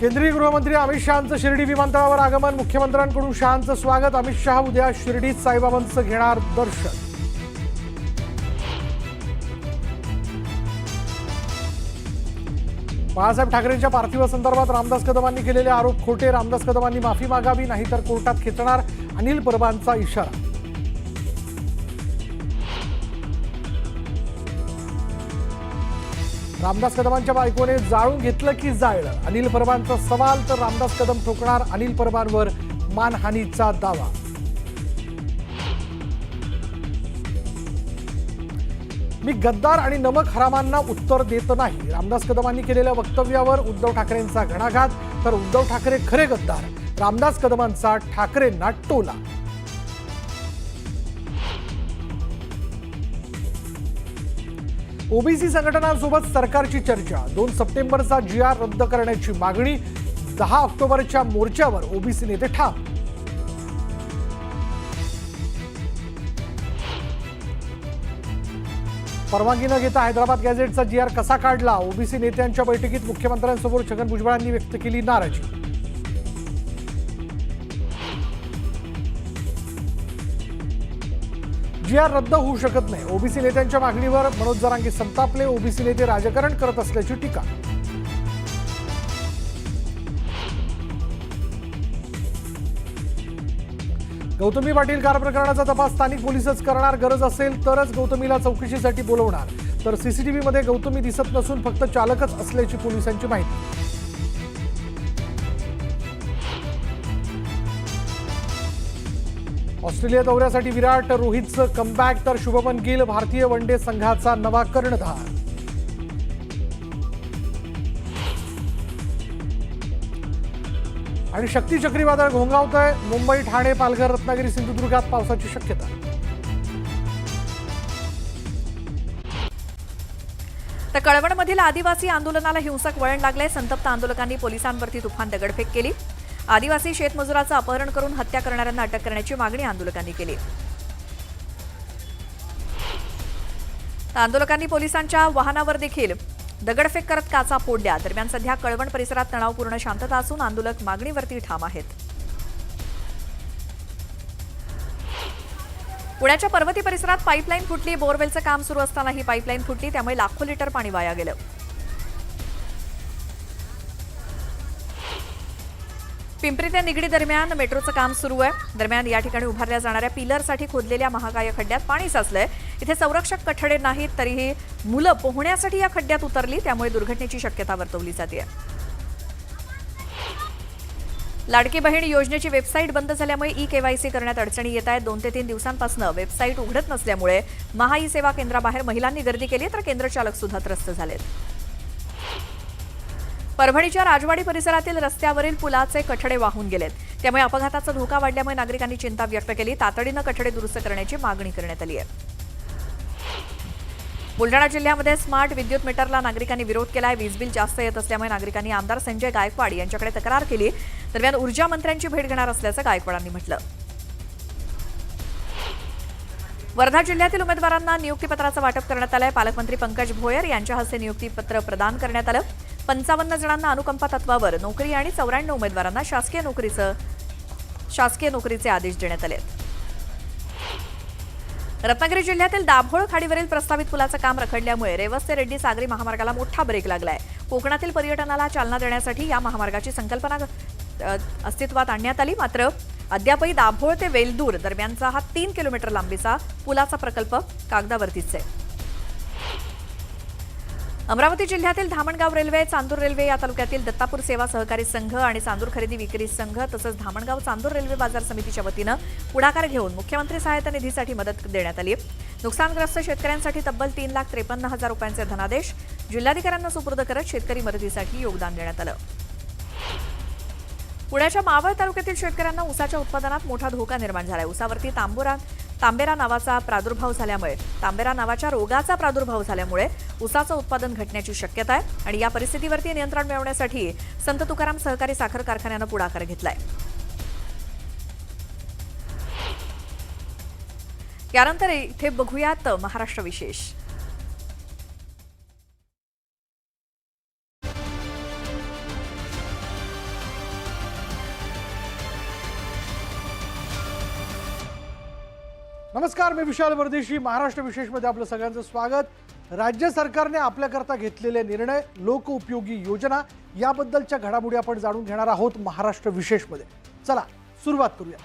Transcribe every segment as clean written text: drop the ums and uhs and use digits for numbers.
केंद्रीय गृहमंत्री अमित शहांचं शिर्डी विमानतळावर आगमन, मुख्यमंत्र्यांकडून शहांचं स्वागत। अमित शहा उद्या शिर्डीत साईबाबांचं घेणार दर्शन। बाळासाहेब ठाकरेंच्या पार्थिवासंदर्भात रामदास कदमांनी केलेले आरोप खोटे, रामदास कदमांनी माफी मागावी नाहीतर कोर्टात खेचणार, अनिल परबांचा इशारा। रामदास कदमांच्या बायकोने जाळून घेतलं की जाळलं, अनिल परबांचा सवाल तर रामदास कदम ठोकणार अनिल परबांवर मानहानीचा दावा। मी गद्दार आणि नमक हरामांना उत्तर देत नाही, रामदास कदमांनी केलेल्या वक्तव्यावर उद्धव ठाकरेंचा घणाघात, तर उद्धव ठाकरे खरे गद्दार, रामदास कदमांचा ठाकरेंना टोला। ओबीसी संघटनांसोबत सरकारची चर्चा, 2 सप्टेंबरचा GR रद्द करण्याची मागणी, 10 ऑक्टोबरच्या मोर्चावर ओबीसी नेते ठाम। परवानगी न घेता हैदराबाद गॅझेटचा GR कसा काढला, ओबीसी नेत्यांच्या बैठकीत मुख्यमंत्र्यांसमोर छगन भुजबळांनी व्यक्त केली नाराजी। GR रद्द होऊ शकत नाही, ओबीसी नेत्यांच्या मागणीवर मनोज जरांगे संतापले, ओबीसी नेते राजकारण करत असल्याची टीका। गौतमी पाटील कार प्रकरणाचा तपास स्थानिक पोलीसच करणार, गरज असेल तरच गौतमीला चौकशीसाठी बोलवणार, तर सीसीटीव्ही मध्ये गौतमी दिसत नसून फक्त चालकच असल्याची पोलिसांची माहिती। ऑस्ट्रेलिया दौऱ्यासाठी विराट, रोहितचं कमबॅक, तर शुभमन गिल भारतीय वनडे संघाचा नवा कर्णधार। आणि शक्ती चक्रीवादळ घोंगावतंय, मुंबई, ठाणे, पालघर, रत्नागिरी, सिंधुदुर्गात पावसाची शक्यता। तर कळवणमधील आदिवासी आंदोलनाला हिंसक वळण लागले, संतप्त आंदोलकांनी पोलिसांवरती तुफान दगडफेक केली। आदिवासी शेतमजुराचं अपहरण करून हत्या करणाऱ्यांना अटक करण्याची मागणी आंदोलकांनी केली। आंदोलकांनी पोलिसांच्या वाहनावर देखील दगडफेक करत काचा फोडल्या। दरम्यान सध्या कळवण परिसरात तणावपूर्ण शांतता असून आंदोलक मागणीवरती ठाम आहेत। पुण्याच्या पर्वती परिसरात पाईपलाईन फुटली, बोरवेलचं काम सुरू असताना ही पाईपलाईन फुटली, त्यामुळे लाखो लिटर पाणी वाया गेलं। पिंपरी ते निगडी दरम्यान मेट्रोचं काम सुरू आहे। दरम्यान या ठिकाणी उभारल्या जाणाऱ्या पिलरसाठी खोदलेल्या महाकाय खड्ड्यात पाणी साचलंय। इथे संरक्षक कठडे नाहीत, तरीही मुलं पोहण्यासाठी या खड्ड्यात उतरली, त्यामुळे दुर्घटनेची शक्यता वर्तवली जाते। लाडकी बहीण योजनेची वेबसाईट बंद झाल्यामुळे ई-केवायसी करण्यात अडचणी येत आहेत। 2 ते 3 दिवसांपासून वेबसाईट उघडत नसल्यामुळे महा सेवा केंद्राबाहेर महिलांनी गर्दी केली, तर केंद्रचालक सुद्धा त्रस्त झालेत। परभणीच्या राजवाडी परिसरातील रस्त्यावरील पुलाचे कठडे वाहून गेलेत, त्यामुळे अपघाताचा धोका वाढल्यामुळे नागरिकांनी चिंता व्यक्त केली। तातडीनं कठडे दुरुस्त करण्याची मागणी करण्यात आली आहे। बुलढाणा जिल्ह्यामध्ये स्मार्ट विद्युत मीटरला नागरिकांनी विरोध केलाय। वीज बिल जास्त येत असल्यामुळे नागरिकांनी आमदार संजय गायकवाड यांच्याकडे तक्रार केली। दरम्यान ऊर्जा मंत्र्यांची भेट घेणार असल्याचं गायकवाडांनी म्हटलं। वर्धा जिल्ह्यातील उमेदवारांना नियुक्तीपत्राचं वाटप करण्यात आलंय। पालकमंत्री पंकज भोयर यांच्या हस्ते नियुक्तीपत्र प्रदान करण्यात आलं। 55 जणांना अनुकंपा तत्वावर नोकरी आणि 94 उमेदवारांना शासकीय नोकरीचे आदेश देण्यात आले। रत्नागिरी जिल्ह्यातील दाभोळ खाडीवरील प्रस्तावित पुलाचं काम रखडल्यामुळे रेवस ते रेड्डी सागरी महामार्गाला मोठा ब्रेक लागलाय। कोकणातील पर्यटनाला चालना देण्यासाठी या महामार्गाची संकल्पना अस्तित्वात आणण्यात आली, मात्र अद्यापही दाभोळ ते वेलदूर दरम्यानचा हा 3 किलोमीटर लांबीचा पुलाचा प्रकल्प कागदावरतीच आहे। अमरावती जिल्ह्यातील धामणगाव रेल्वे, चांदूर रेल्वे या तालुक्यातील दत्तापूर सेवा सहकारी संघ आणि चांदूर खरेदी विक्री संघ तसंच धामणगाव चांदूर रेल्वे बाजार समितीच्या वतीनं पुढाकार घेऊन मुख्यमंत्री सहायता निधीसाठी मदत देण्यात आली। नुकसानग्रस्त शेतकऱ्यांसाठी तब्बल 3,53,000 रुपयांचे धनादेश जिल्हाधिकाऱ्यांना सुपूर्द करत शेतकरी मदतीसाठी योगदान देण्यात आलं। पुण्याच्या मावळ तालुक्यातील शेतकऱ्यांना ऊसाच्या उत्पादनात मोठा धोका निर्माण झालाय। ऊसावरती तांबेरा नावाच्या रोगाचा प्रादुर्भाव झाल्यामुळे ऊसाचं उत्पादन घटण्याची शक्यता आहे आणि या परिस्थितीवरती नियंत्रण मिळवण्यासाठी संत तुकाराम सहकारी साखर कारखान्यानं पुढाकार घेतलाय। यानंतर इथे बघूयात महाराष्ट्र विशेष। नमस्कार, मी विशाल परदेशी. महाराष्ट्र विशेषमध्ये आपलं सगळ्यांचं स्वागत. राज्य सरकारने आपल्याकरता घेतलेले निर्णय, लोकउपयोगी योजना याबद्दलच्या घडामोडी आपण जाणून घेणार आहोत महाराष्ट्र विशेषमध्ये. चला सुरुवात करूया.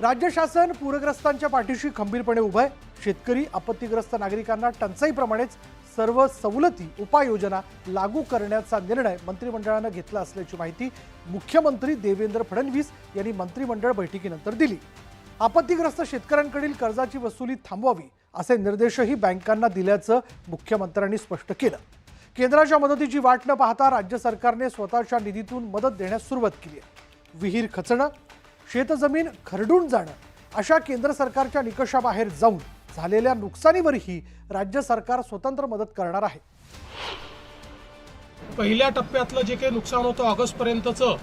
राज्य शासन पूरग्रस्तांच्या पाठीशी खंबीरपणे उभं आहे. शेतकरी, आपत्तीग्रस्त नागरिकांना टंचाईप्रमाणेच सर्व सवलती, उपाययोजना लागू करण्याचा निर्णय मंत्रिमंडळानं घेतला असल्याची माहिती मुख्यमंत्री देवेंद्र फडणवीस यांनी मंत्रिमंडळ बैठकीनंतर दिली. आपत्तीग्रस्त शेतकऱ्यांकडील कर्जाची वसुली थांबवावी असे निर्देशही बँकांना दिल्याचं मुख्यमंत्र्यांनी स्पष्ट केलं. केंद्राच्या मदतीची वाट न पाहता राज्य सरकारने स्वतःच्या निधीतून मदत देण्यास सुरुवात केली आहे. विहीर खचणं, शेतजमीन खरडून जाणं अशा केंद्र सरकारच्या निकषाबाहेर जाऊन झालेल्या नुकसानीवरही राज्य सरकार स्वतंत्र मदत करणार आहे. पहिल्या टप्प्यातलं जे काही नुकसान होतं ऑगस्टपर्यंतचं,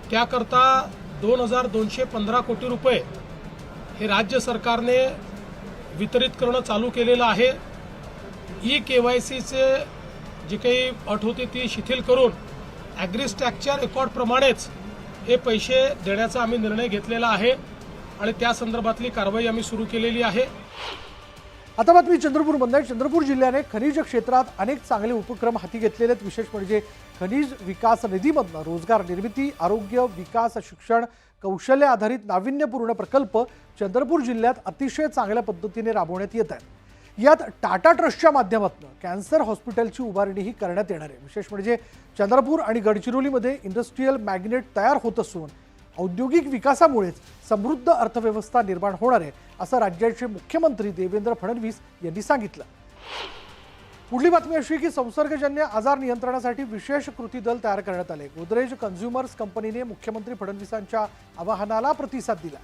त्याकरता 2215 कोटी रुपये हे राज्य सरकारने वितरित करणं चालू केलेलं आहे. KYCचे जी काही अट होती ती शिथिल करून ॲग्रीस्टॅकच्या रेकॉर्डप्रमाणेच हे पैसे देण्याचा आम्ही निर्णय घेतलेला आहे आणि त्या संदर्भातली कारवाई आम्ही सुरू केलेली आहे. आता बातमी चंद्रपूरमध्ये. चंद्रपूर जिल्ह्याने खनिज क्षेत्रात अनेक चांगले उपक्रम हाती घेतलेले आहेत. विशेष म्हणजे खनिज विकास निधीमधून रोजगार निर्मिती, आरोग्य, विकास, शिक्षण, कौशल्य आधारित नाविन्यपूर्ण प्रकल्प चंद्रपूर जिल्ह्यात अतिशय चांगल्या पद्धतीने राबवण्यात येत आहेत. यात टाटा ट्रस्टच्या माध्यमातून कॅन्सर हॉस्पिटलची उभारणीही करण्यात येणार आहे. विशेष म्हणजे चंद्रपूर आणि गडचिरोलीमध्ये इंडस्ट्रीयल मॅग्नेट तयार होत असून औद्योगिक विकासामुळेच समृद्ध अर्थव्यवस्था निर्माण होणार आहे असं राज्याचे मुख्यमंत्री देवेंद्र फडणवीस यांनी सांगितलं. पुढली बातमी अशी की संसर्गजन्य आजार नियंत्रणासाठी विशेष कृती दल तयार करण्यात आले. गोदरेज कन्झ्युमर्स कंपनीने मुख्यमंत्री फडणवीसांच्या आवाहनाला प्रतिसाद दिला.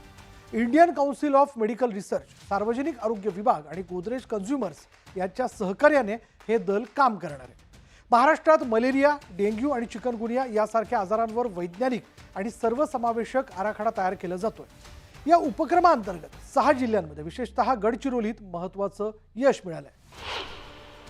Indian council of medical research, सार्वजनिक आरोग्य विभाग आणि गोदरेज कन्झ्युमर्स यांच्या सहकार्याने हे दल काम करणार आहे. महाराष्ट्रात मलेरिया, डेंग्यू आणि चिकनगुनिया यासारख्या आजारांवर वैज्ञानिक आणि सर्वसमावेशक आराखडा तयार केला जातोय. या उपक्रमाअंतर्गत 6 जिल्ह्यांमध्ये विशेषतः गडचिरोलीत महत्त्वाचं यश मिळालंय.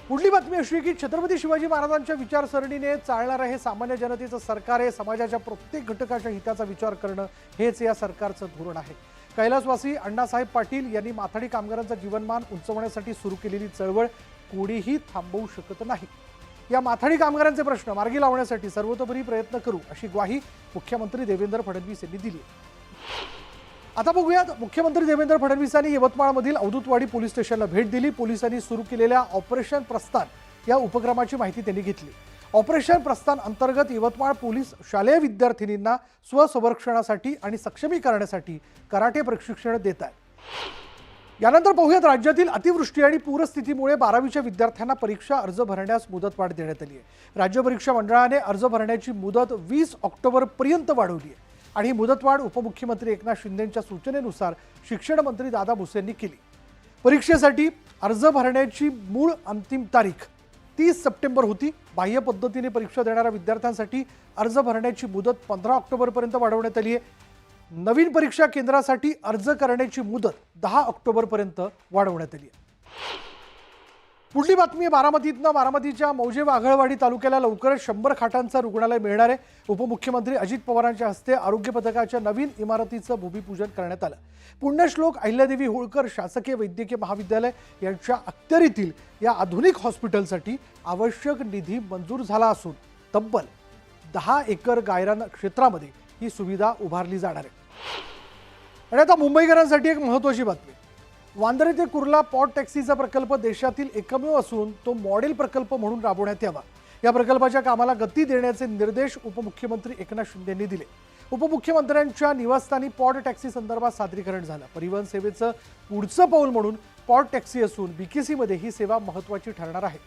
पुढली बातमी अशी की छत्रपती शिवाजी महाराजांच्या विचारसरणीने चालणारं हे सामान्य जनतेचं सरकार आहे. समाजाच्या प्रत्येक घटकाच्या हिताचा विचार करणं हेच या सरकारचं धोरण आहे. कैलासवासी अण्णासाहेब पाटील यांनी माथाडी कामगारांचं जीवनमान उंचवण्यासाठी सुरू केलेली चळवळ कोणीही थांबवू शकत नाही. या माथाडी कामगारांचे प्रश्न मार्गी लावण्यासाठी सर्वतोपरी प्रयत्न करू अशी ग्वाही मुख्यमंत्री देवेंद्र फडणवीस यांनी दिली. आता बघूयात, मुख्यमंत्री देवेंद्र फडणवीसांनी यवतमाळमधील अवधूतवाडी पोलीस स्टेशनला भेट दिली. पोलिसांनी सुरू केलेल्या ऑपरेशन प्रस्थान या उपक्रमाची माहिती त्यांनी घेतली. ऑपरेशन प्रस्थान अंतर्गत यवतमाळ पोलीस शालेय विद्यार्थिनींना स्वसंरक्षणासाठी आणि सक्षमीकरणासाठी कराटे प्रशिक्षण देत आहेत. यानंतर पाहूयात, राज्यातील अतिवृष्टी आणि पूरस्थितीमुळे 12वीच्या विद्यार्थ्यांना परीक्षा अर्ज भरण्यास मुदतवाढ देण्यात आली आहे. राज्य परीक्षा मंडळाने अर्ज भरण्याची मुदत 20 ऑक्टोबरपर्यंत वाढवली आहे आणि ही मुदतवाढ उपमुख्यमंत्री एकनाथ शिंदेंच्या सूचनेनुसार शिक्षण मंत्री दादा भुसे यांनी केली. परीक्षेसाठी अर्ज भरण्याची मूळ अंतिम तारीख 30 सप्टेंबर होती. बाह्य पद्धतीने परीक्षा देणाऱ्या विद्यार्थ्यांसाठी अर्ज भरण्याची मुदत 15 ऑक्टोबरपर्यंत वाढवण्यात आली आहे. नवीन परीक्षा केंद्रासाठी अर्ज करण्याची मुदत 10 ऑक्टोबरपर्यंत वाढवण्यात आली आहे. पुढली बातमी बारामतीतनं. बारामतीच्या मौजे वाघळवाडी तालुक्याला लवकरच 100 खाटांचं रुग्णालय मिळणार आहे. उपमुख्यमंत्री अजित पवारांच्या हस्ते आरोग्य पथकाच्या नवीन इमारतीचं भूमिपूजन करण्यात आलं. पुण्यश्लोक अहिल्यादेवी होळकर शासकीय वैद्यकीय महाविद्यालय यांच्या अखत्यारीतील या आधुनिक हॉस्पिटलसाठी आवश्यक निधी मंजूर झाला असून तब्बल 10 एकर गायरान क्षेत्रामध्ये ही सुविधा उभारली जाणार आहे. आणि आता मुंबईकरांसाठी एक महत्त्वाची बातमी. वांद्रे ते कुर्ला पॉट टॅक्सीचा प्रकल्प देशातील एकमेव असून तो मॉडेल प्रकल्प म्हणून राबवण्यात यावा. या प्रकल्पाच्या कामाला गती देण्याचे निर्देश उपमुख्यमंत्री एकनाथ शिंदे यांनी दिले. उपमुख्यमंत्र्यांच्या निवासस्थानी पॉट टॅक्सी संदर्भात सादरीकरण झालं. परिवहन सेवेचं पुढचं पाऊल म्हणून पॉट टॅक्सी असून BKC ही सेवा महत्त्वाची ठरणार आहे.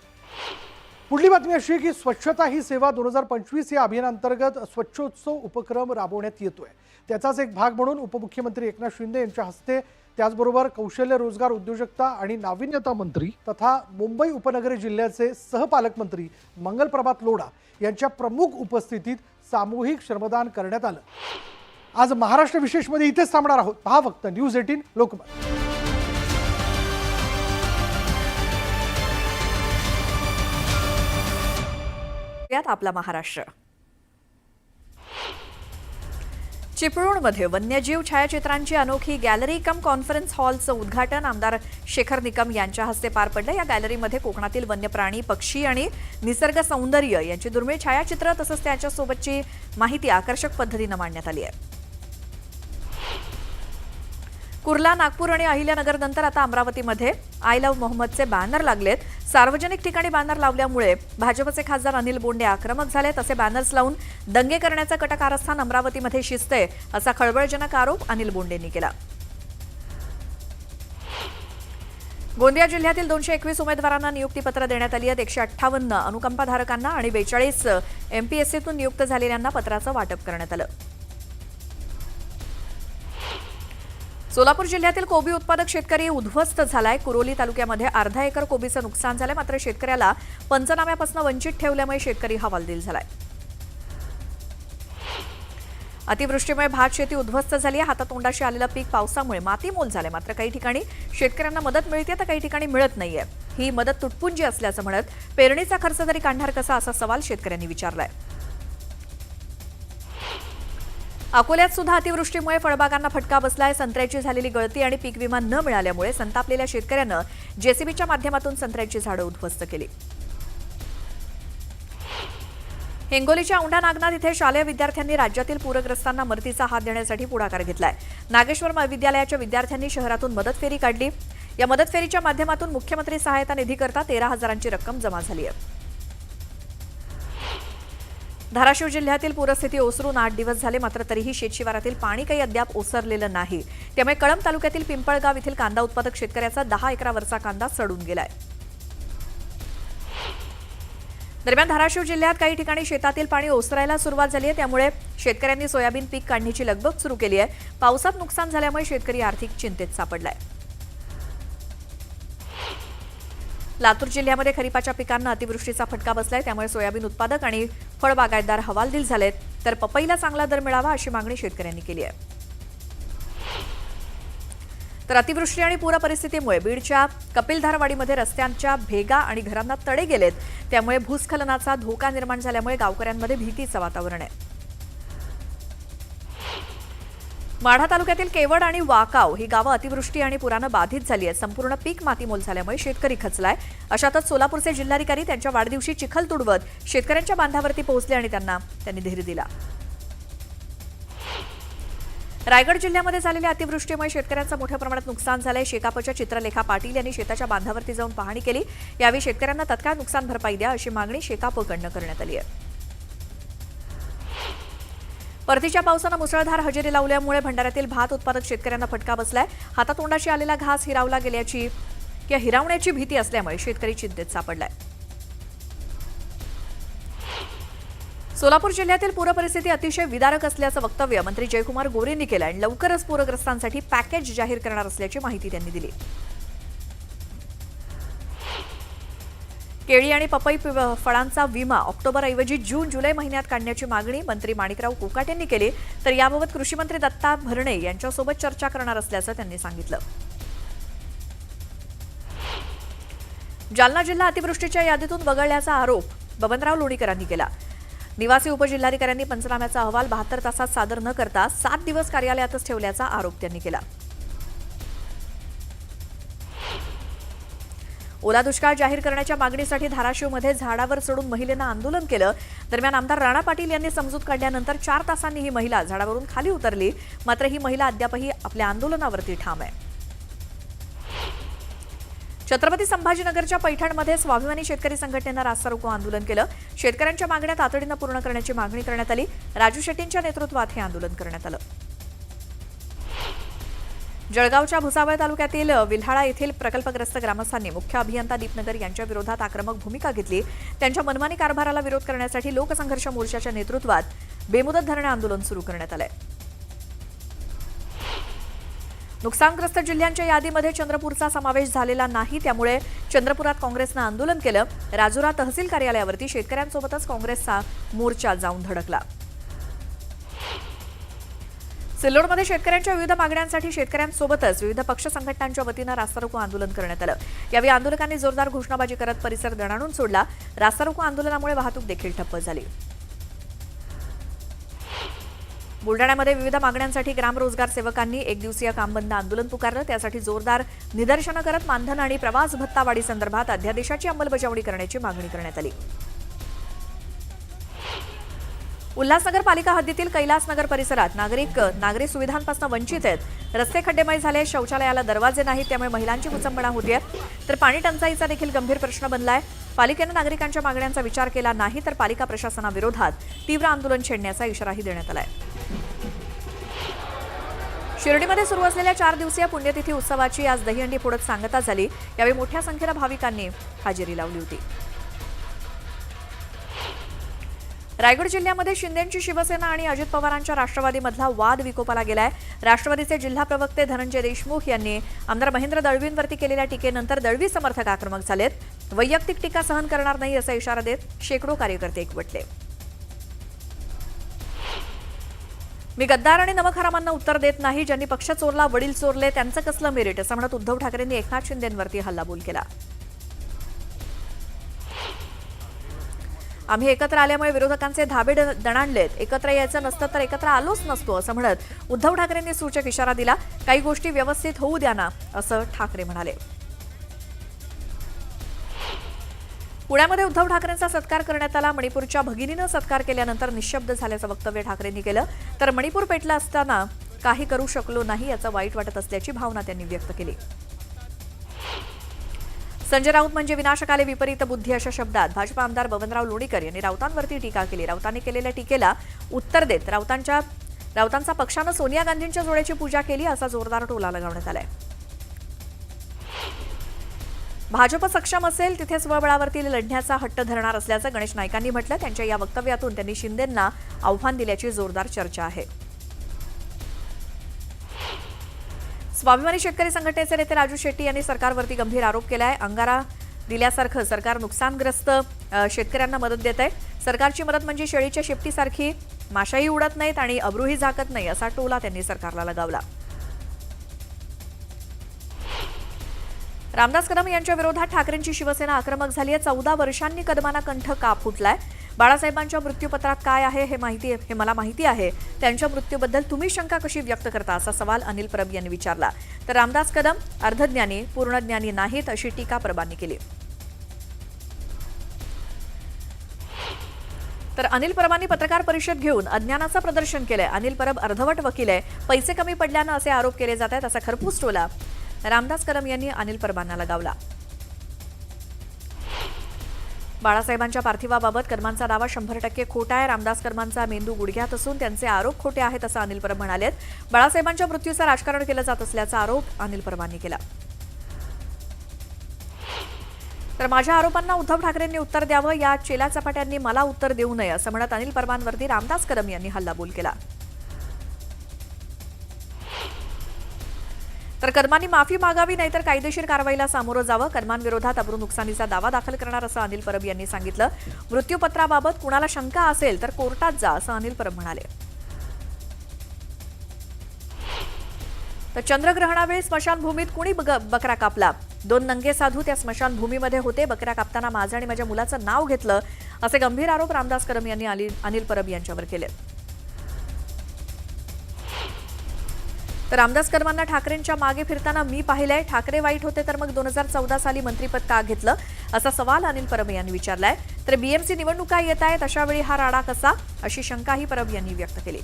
पुढली बातमी अशी की स्वच्छता ही सेवा 2025 या अभियानांतर्गत स्वच्छोत्सव उपक्रम राबवण्यात येतोय. त्याचाच एक भाग म्हणून उपमुख्यमंत्री एकनाथ शिंदे यांच्या हस्ते, त्याचबरोबर कौशल्य, रोजगार, उद्योजकता आणि नाविन्यता मंत्री तथा मुंबई उपनगरी जिल्ह्याचे सहपालकमंत्री मंगलप्रभात लोढा यांच्या प्रमुख उपस्थितीत सामूहिक श्रमदान करण्यात आलं. आज महाराष्ट्र विशेषमध्ये इथेच थांबणार आहोत. पहा फक्त न्यूज 18 लोकमत. यात आपला महाराष्ट्र. चिपळूणमध्ये वन्यजीव छायाचित्रांची अनोखी गॅलरी कम कॉन्फरन्स हॉलचं उद्घाटन आमदार शेखर निकम यांच्या हस्ते पार पडलं। या गॅलरीमध्ये कोकणातील वन्य प्राणी, पक्षी आणि निसर्ग सौंदर्य यांची दुर्मिळ छायाचित्र तसंच त्याच्यासोबतची माहिती आकर्षक पद्धतीनं मांडण्यात आली आहे। कुर्ला, नागपूर आणि अहिल्यानगर नंतर आता अमरावतीमध्ये आय लव्ह मोहम्मदचे बॅनर लागलेत। सार्वजनिक ठिकाणी बॅनर लावल्यामुळे भाजपचे खासदार अनिल बोंडे आक्रमक झाले। तसे बॅनर्स लावून दंगे करण्याचं कट कारस्थान अमरावतीमध्ये शिजतंय असा खळबळजनक आरोप अनिल बोंडेंनी केला। गोंदिया जिल्ह्यातील 221 उमेदवारांना नियुक्तीपत्र देण्यात आली आहेत। 158 अनुकंपाधारकांना आणि 42 एमपीएससीतून नियुक्त झालेल्यांना पत्राचं वाटप करण्यात आलं। सोलापूर जिल्ह्यातील कोबी उत्पादक शेतकरी उद्ध्वस्त झालाय। कुरोली तालुक्यामध्ये अर्धा एकर कोबीचं नुकसान झालंय, मात्र शेतकऱ्याला पंचनाम्यापासून वंचित ठेवल्यामुळे शेतकरी हवालदिल झालाय। अतिवृष्टीमुळे भात शेती उद्ध्वस्त झाली आहे। हातातोंडाशी आलेलं पीक पावसामुळे मातीमोल झालंय, मात्र काही ठिकाणी शेतकऱ्यांना मदत मिळते तर काही ठिकाणी मिळत नाहीये। ही मदत तुटपुंजी असल्याचं म्हणत पेरणीचा खर्च तरी काढणार कसा असा सवाल शेतकऱ्यांनी विचारलाय। अकोल्यात सुद्धा अतिवृष्टीमुळे फळबागांना फटका बसलाय। संत्र्याची झालेली गळती आणि पीक विमा न मिळाल्यामुळे संतापलेल्या शेतकऱ्यानं जेसीबीच्या माध्यमातून संत्र्याची झाडं उद्ध्वस्त केली। हिंगोलीच्या औंढा नागनाथ इथे शालेय विद्यार्थ्यांनी राज्यातील पूरग्रस्तांना मदतीचा हात देण्यासाठी पुढाकार घेतलाय। नागेश्वर महाविद्यालयाच्या विद्यार्थ्यांनी शहरातून मदत फेरी काढली। या मदत फेरीच्या माध्यमातून मुख्यमंत्री सहायता निधीकरता 13,000ची रक्कम जमा झाली आहे। धाराशिव जिल्ह्यातील पूरस्थिती ओसरून 8 दिवस झाले, मात्र तरीही शेतशिवारातील पाणी काही अद्याप ओसरलेलं नाही। त्यामुळे कळंब तालुक्यातील पिंपळगाव येथील कांदा उत्पादक शेतकऱ्याचा 10 एकरावरचा कांदा सडून गेलाय। दरम्यान धाराशिव जिल्ह्यात काही ठिकाणी शेतातील पाणी ओसरायला सुरुवात झाली आहे, त्यामुळे शेतकऱ्यांनी सोयाबीन पीक काढणीची लगबग सुरू केली आहे। पावसात नुकसान झाल्यामुळे शेतकरी आर्थिक चिंतेत सापडलाय। लातूर जिल्ह्यामध्ये खरीपाच्या पिकांना अतिवृष्टीचा फटका बसलाय, त्यामुळे सोयाबीन उत्पादक आणि फळबागायतदार हवालदिल झालेत। तर पपईला चांगला दर मिळावा अशी मागणी शेतकऱ्यांनी केली आहे। तर अतिवृष्टी आणि पूर परिस्थितीमुळे बीडच्या कपिलधारवाडीमध्ये रस्त्यांच्या भेगा आणि घरांना तडे गेलेत, त्यामुळे भूस्खलनाचा धोका निर्माण झाल्यामुळे गावकऱ्यांमध्ये भीतीचं वातावरण आहे। माढा तालुक्यातील केवड आणि वाकाव ही गावं अतिवृष्टी आणि पुरानं बाधित झाली आहेत। संपूर्ण पीक मातीमोल झाल्यामुळे शेतकरी खचलाय। अशातच सोलापूरचे जिल्हाधिकारी त्यांच्या वाढदिवशी चिखल तुडवत शेतकऱ्यांच्या बांधावरती पोहोचले आणि त्यांनी धीर दिला। रायगड जिल्ह्यामध्ये झालेल्या अतिवृष्टीमुळे शेतकऱ्यांचं मोठ्या प्रमाणात नुकसान झालंय। शेकापच्या चित्रलेखा पाटील यांनी शेताच्या बांधावरती जाऊन पाहणी केली। यावेळी शेतकऱ्यांना तत्काळ नुकसान भरपाई द्या अशी मागणी शेकापकडनं करण्यात आली आहे। परतीच्या पावसानं मुसळधार हजेरी लावल्यामुळे भंडाऱ्यातील भात उत्पादक शेतकऱ्यांना फटका बसलाय। हातातोंडाशी आलेला घास हिरावण्याची भीती असल्यामुळे शेतकरी चिंतेत सापडलाय। सोलापूर जिल्ह्यातील पूर परिस्थिती अतिशय विदारक असल्याचं वक्तव्य मंत्री जयकुमार गोरेंनी केलं आणि लवकरच पूरग्रस्तांसाठी पॅकेज जाहीर करणार असल्याची माहिती त्यांनी दिली। केळी आणि पपई फळांचा विमा ऑक्टोबरऐवजी जून जुलै महिन्यात काढण्याची मागणी मंत्री माणिकराव कोकाटे यांनी केली। तर याबाबत कृषी मंत्री दत्ता भरणे यांच्यासोबत चर्चा करणार असल्याचं त्यांनी सांगितलं। जालना जिल्हा अतिवृष्टीच्या यादीतून वगळल्याचा आरोप बबनराव लोणीकरांनी केला। निवासी उपजिल्हाधिकाऱ्यांनी पंचनाम्याचा अहवाल 72 तासात सादर न करता 7 दिवस कार्यालयातच ठेवल्याचा आरोप त्यांनी केला। ओला दुष्काळ जाहीर करण्याच्या मागणीसाठी धाराशिवमध्ये झाडावर चढून महिलेनं आंदोलन केलं। दरम्यान आमदार राणा पाटील यांनी समजूत काढल्यानंतर 4 तासांनी ही महिला झाडावरून खाली उतरली, मात्र ही महिला अद्यापही आपल्या आंदोलनावरती ठाम आहे। छत्रपती संभाजीनगरच्या पैठणमध्ये स्वाभिमानी शेतकरी संघटनेनं रास्ता रोको आंदोलन केलं। शेतकऱ्यांच्या मागण्या तातडीनं पूर्ण करण्याची मागणी करण्यात आली। राजू शेट्टींच्या नेतृत्वात हे आंदोलन करण्यात आलं। जळगावच्या भुसावळ तालुक्यातील विल्हाळा येथील प्रकल्पग्रस्त ग्रामस्थांनी मुख्य अभियंता दीपनगर यांच्या विरोधात आक्रमक भूमिका घेतली। त्यांच्या मनमानी कारभाराला विरोध करण्यासाठी लोकसंघर्ष मोर्चाच्या नेतृत्वात बेमुदत धरणे आंदोलन सुरू करण्यात आलंय। नुकसानग्रस्त जिल्ह्यांच्या यादीमध्ये चंद्रपूरचा समावेश झालेला नाही, त्यामुळे चंद्रपुरात काँग्रेसनं आंदोलन केलं। राजुरा तहसील कार्यालयावरती शेतकऱ्यांसोबतच काँग्रेसचा मोर्चा जाऊन धडकला। सिल्लोडमध्ये शेतकऱ्यांच्या विविध मागण्यांसाठी शेतकऱ्यांसोबतच विविध पक्ष संघटनांच्या वतीनं रास्ता रोको आंदोलन करण्यात आलं। यावेळी आंदोलकांनी जोरदार घोषणाबाजी करत परिसर दणाणून सोडला। रास्ता रोको आंदोलनामुळे वाहतूक देखील ठप्प झाली। बुलढाण्यामध्ये विविध मागण्यांसाठी ग्रामरोजगार सेवकांनी एक दिवसीय कामबंद आंदोलन पुकारलं. त्यासाठी जोरदार निदर्शनं करत मानधन आणि प्रवास भत्ता वाढीसंदर्भात अध्यादेशाची अंमलबजावणी करण्याची मागणी करण्यात आली. उल्हासनगर पालिका हद्दीतील कैलासनगर परिसरात नागरिक सुविधांपासून वंचित आहेत. रस्ते खड्डेमय झाले, शौचालयाला दरवाजे नाहीत, त्यामुळे महिलांची कुचंबणा होतीये. तर पाणी टंचाईचा देखील गंभीर प्रश्न बनलाय. पालिकेनं नागरिकांच्या मागण्यांचा विचार केला नाही तर पालिका प्रशासनाविरोधात तीव्र आंदोलन छेडण्याचा इशाराही देण्यात आलाय. शिर्डीमध्ये सुरू असलेल्या 4 दिवसीय पुण्यतिथी उत्सवाची आज दहीहंडी फोडत सांगता झाली. यावेळी मोठ्या संख्येनं भाविकांनी हजेरी लावली होती. रायगड जिल्ह्यामध्ये शिंदेंची शिवसेना आणि अजित पवारांच्या राष्ट्रवादीमधला वाद विकोपाला गेलाय. राष्ट्रवादीचे जिल्हा प्रवक्ते धनंजय देशमुख यांनी आमदार महेंद्र दळवींवरती केलेल्या टीकेनंतर दळवी समर्थक आक्रमक झालेत. वैयक्तिक टीका सहन करणार नाही असा इशारा देत शेकडो कार्यकर्ते एकवटले. मी गद्दार आणि नमखरामांना उत्तर देत नाही. ज्यांनी पक्ष चोरला, वडील चोरले, त्यांचं कसलं मेरिट असं म्हणत उद्धव ठाकरेंनी एकनाथ शिंदेंवरती हल्लाबोल केला. आम्ही एकत्र आल्यामुळे विरोधकांचे धाबे दणाणलेत. एकत्र यायचं नसतं तर एकत्र आलोच नसतो असं म्हणत उद्धव ठाकरेंनी सूचक इशारा दिला. काही गोष्टी व्यवस्थित होऊ द्या ना असं ठाकरे म्हणाले. पुण्यामध्ये उद्धव ठाकरेंचा सत्कार करण्यात आला. मणिपूरच्या भगिनीनं सत्कार केल्यानंतर निशब्द झाल्याचं वक्तव्य ठाकरेंनी केलं. तर मणिपूर पेटलं असताना काही करू शकलो नाही याचं वाईट वाटत असल्याची भावना त्यांनी व्यक्त केली. संजय राऊत म्हणजे विनाशकाले विपरीत बुद्धी अशा शब्दात भाजपा आमदार बबनराव लोणीकर यांनी राऊतांवरती टीका केली. राऊतांनी केलेल्या टीकेला उत्तर देत राऊतांचा पक्षानं सोनिया गांधींच्या जोड्याची पूजा केली असा जोरदार टोला लगावण्यात आलाय. भाजप सक्षम असेल तिथे स्वबळावरती लढण्याचा हट्ट धरणार असल्याचं गणेश नाईकांनी म्हटलं. त्यांच्या या वक्तव्यातून त्यांनी शिंदेंना आव्हान दिल्याची जोरदार चर्चा आहे. स्वाभिमानी शेतकरी संघटनेचे नेते राजू शेट्टी यांनी सरकारवरती गंभीर आरोप केलाय. अंगारा दिल्यासारखं सरकार नुकसानग्रस्त शेतकऱ्यांना मदत देत आहे. सरकारची मदत म्हणजे शेळीच्या शेपटीसारखी, माशाही उडत नाहीत आणि अब्रूही झाकत नाही असा टोला त्यांनी सरकारला लगावला. रामदास कदम यांच्या विरोधात ठाकरेंची शिवसेना आक्रमक झाली आहे. 14 वर्षांनी कदमांना कंठ का फुटलाय. बाळासाहेबांच्या मृत्यूपत्रात काय आहे हे मला माहिती आहे. त्यांच्या मृत्यूबद्दल तुम्ही शंका कशी व्यक्त करता असा सवाल अनिल परब यांनी विचारला. तर रामदास कदम अर्धज्ञानी पूर्णज्ञानी नाहीत अशी टीका परबांनी केली. तर अनिल परबांनी पत्रकार परिषद घेऊन अज्ञानाचं प्रदर्शन केलंय. अनिल परब अर्धवट वकील आहे, पैसे कमी पडल्यानं असे आरोप केले जात आहेत असा खरपूस टोला रामदास कदम यांनी अनिल परबांना लगावला. बाळासाहेबांच्या पार्थिवाबाबत कदमांचा दावा 100% खोटा आहे. रामदास कदमांचा मेंदू गुडघ्यात असून त्यांचे आरोप खोटे आहेत असं अनिल परब म्हणालेत. बाळासाहेबांच्या मृत्यूचं राजकारण केलं जात असल्याचा आरोप अनिल परबांनी केला. तर माझ्या आरोपांना उद्धव ठाकरेंनी उत्तर द्यावं, या चेला चपाट्यांनी मला उत्तर देऊ नये असं म्हणत अनिल परबांवरती रामदास कदम यांनी हल्लाबोल केला. तर कदमांनी माफी मागावी नाहीतर कायदेशीर कारवाईला सामोरं जावं. कदमांविरोधात अब्रू नुकसानीचा दावा दाखल करणार असं अनिल परब यांनी सांगितलं. मृत्यूपत्राबाबत कुणाला शंका असेल तर कोर्टात जा असं अनिल परब म्हणाले. तर चंद्रग्रहणावेळी स्मशानभूमीत कुणी बकरा कापला? 2 नंगे साधू त्या स्मशानभूमीमध्ये होते. बकऱ्या कापताना माझं आणि माझ्या मुलाचं नाव घेतलं असे गंभीर आरोप रामदास कदम यांनी अनिल परब यांच्यावर केले. तर रामदास कदमांना ठाकरेंच्या मागे फिरताना मी पाहिलंय. ठाकरे वाईट होते तर मग 2014 साली मंत्रिपद का घेतलं असा सवाल अनिल परब यांनी विचारलाय. तर बीएमसी निवडणुका येत आहेत, अशा वेळी हा राडा कसा अशी शंकाही परब यांनी व्यक्त केली.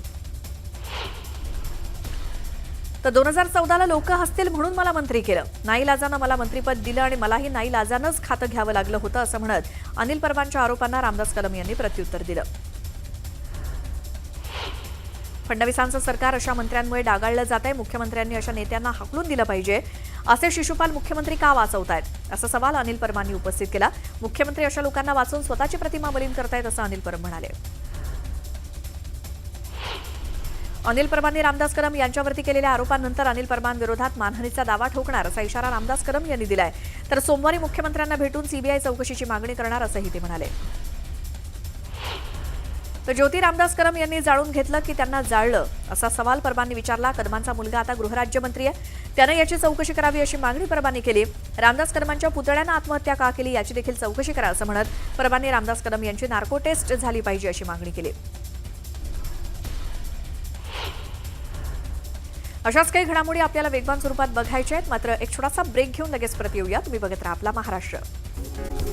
तर 2014ला लोक हसतील म्हणून मला मंत्री केलं. नाईलाजानं मला मंत्रिपद दिलं आणि मलाही नाईलाजानंच खातं घ्यावं लागलं होतं असं म्हणत अनिल परबांच्या आरोपांना रामदास कदम यांनी प्रत्युत्तर दिलं. फडणवीसांचं सरकार अशा मंत्र्यांमुळे डागाळलं जात आहे. मुख्यमंत्र्यांनी अशा नेत्यांना हाकलून दिलं पाहिजे. असे शिशुपाल मुख्यमंत्री का वाचवतायत असा सवाल अनिल परबांनी उपस्थित केला. मुख्यमंत्री अशा लोकांना वाचवून स्वतःची प्रतिमा मलिन करतायत असं अनिल परब म्हणाले. अनिल परबांनी रामदास कदम यांच्यावरती केलेल्या आरोपांनंतर अनिल परबांविरोधात मानहानीचा दावा ठोकणार असा इशारा रामदास कदम यांनी दिलाय. तर सोमवारी मुख्यमंत्र्यांना भेटून सीबीआय चौकशीची मागणी करणार असंही ते म्हणाले. तर ज्योती रामदास कदम यांनी जाळून घेतलं की त्यांना जाळलं असा सवाल परबांनी विचारला. कदमांचा मुलगा आता गृहराज्यमंत्री आहे, त्यानं याची चौकशी करावी अशी मागणी परबांनी केली. रामदास कदमांच्या पुतळ्यानं आत्महत्या का केली याची देखील चौकशी करा असं म्हणत परबांनी रामदास कदम यांची नार्को टेस्ट झाली पाहिजे अशी मागणी केली. अशाच काही घडामोडी आपल्याला वेगवान स्वरूपात बघायच्या आहेत. मात्र एक छोटासा ब्रेक घेऊन लगेच परत येऊया. तुम्ही बघत राहा आपला महाराष्ट्र.